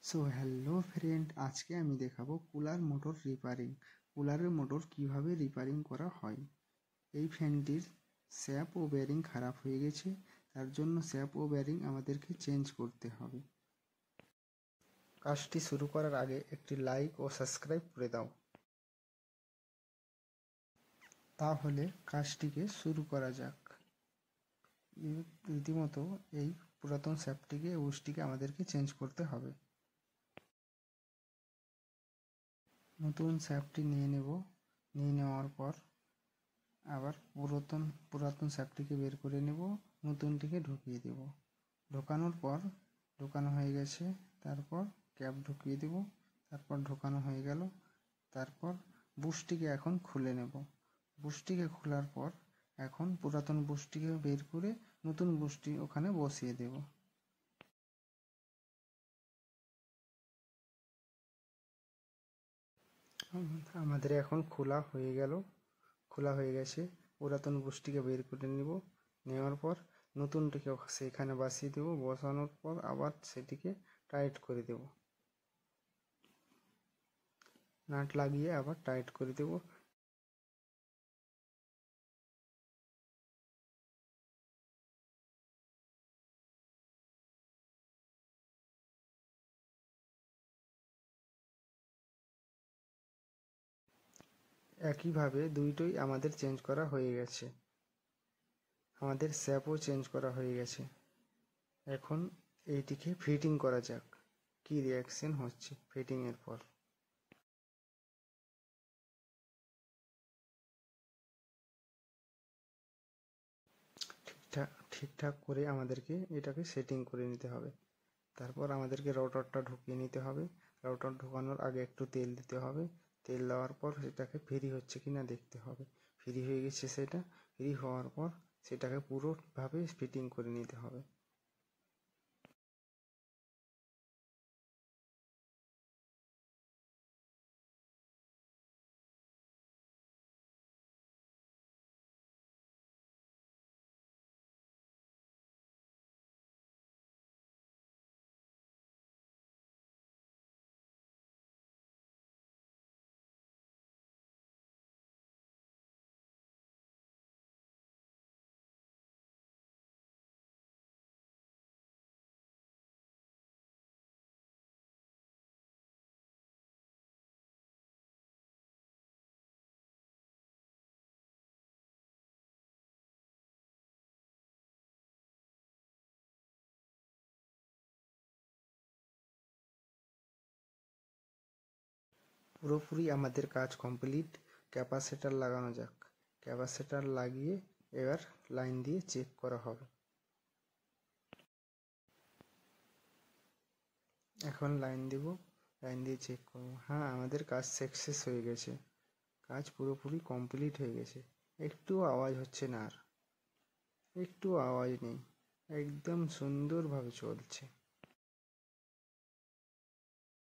So hello friend, আজকে আমি দেখাবো কুলার মোটর রিপেয়ারিং। কুলারের মোটর কিভাবে রিপেয়ারিং করা হয়। এই ফ্যানটির শ্যাফট ও বেয়ারিং খারাপ হয়ে গেছে, তার জন্য শ্যাফট ও বেয়ারিং আমাদেরকে চেঞ্জ করতে হবে। কাজটি শুরু করার আগে একটি লাইক ও সাবস্ক্রাইব করে দাও, তাহলে কাজটিকে শুরু করা যাক। রীতিমতো এই পুরাতন শ্যাফটটিকে উসটিকে আমাদেরকে চেঞ্জ করতে হবে। নতুন শ্যাফটটি নিয়ে নেওয়ার পর আবার পুরাতন শ্যাফটটিকে বের করে নেব, নতুনটিকে ঢুকিয়ে দেব। ঢোকানোর পর ঢোকানো হয়ে গেছে, তারপর ক্যাপ ঢুকিয়ে দেব, তারপর ঢোকানো হয়ে গেল। তারপর বুশটিকে এখন খুলে নেব। বুশটিকে খোলার পর এখন পুরাতন বুশটিকে বের করে নতুন বুশটি ওখানে বসিয়ে দেব। আমাদের এখন খোলা হয়ে গেছে। পুরাতন বুশটিকে বের করে নেব, নেওয়ার পর নতুনটিকে সেখানে বসিয়ে দেব। বসানোর পর আবার সেটিকে টাইট করে দেব, নাট লাগিয়ে আবার টাইট করে দেব। একইভাবে দুইটোই আমাদের চেঞ্জ করা হয়ে গেছে, আমাদের শ্যাপও চেঞ্জ করা হয়ে গেছে। এখন এইটিকে ফিটিং করা যাক, কি রিয়াকশন হচ্ছে ফিটিংয়ের পর। ঠিকঠাক করে আমাদেরকে এটাকে সেটিং করে নিতে হবে। তারপর আমাদেরকে রাউটারটা ঢুকিয়ে নিতে হবে। রাউটার ঢোকানোর আগে একটু তেল দিতে হবে। তেল দেওয়ার পর সেটাকে ফ্রি হচ্ছে কিনা দেখতে হবে। ফ্রি হয়ে গেছে, সেটা ফ্রি হওয়ার পর সেটাকে পুরোভাবে ফিটিং করে নিতে হবে। পুরোপুরি আমাদের কাজ কমপ্লিট। ক্যাপাসিটর লাগানো যাক। ক্যাপাসিটর লাগিয়ে এবার লাইন দিয়ে চেক করা হবে। এখন লাইন দিব, লাইন দিয়ে চেক করব। হ্যাঁ, আমাদের কাজ সাকসেস হয়ে গেছে, কাজ পুরোপুরি কমপ্লিট হয়ে গেছে। একটু আওয়াজ হচ্ছে না, আর একটু আওয়াজ নেই, একদম সুন্দরভাবে চলছে।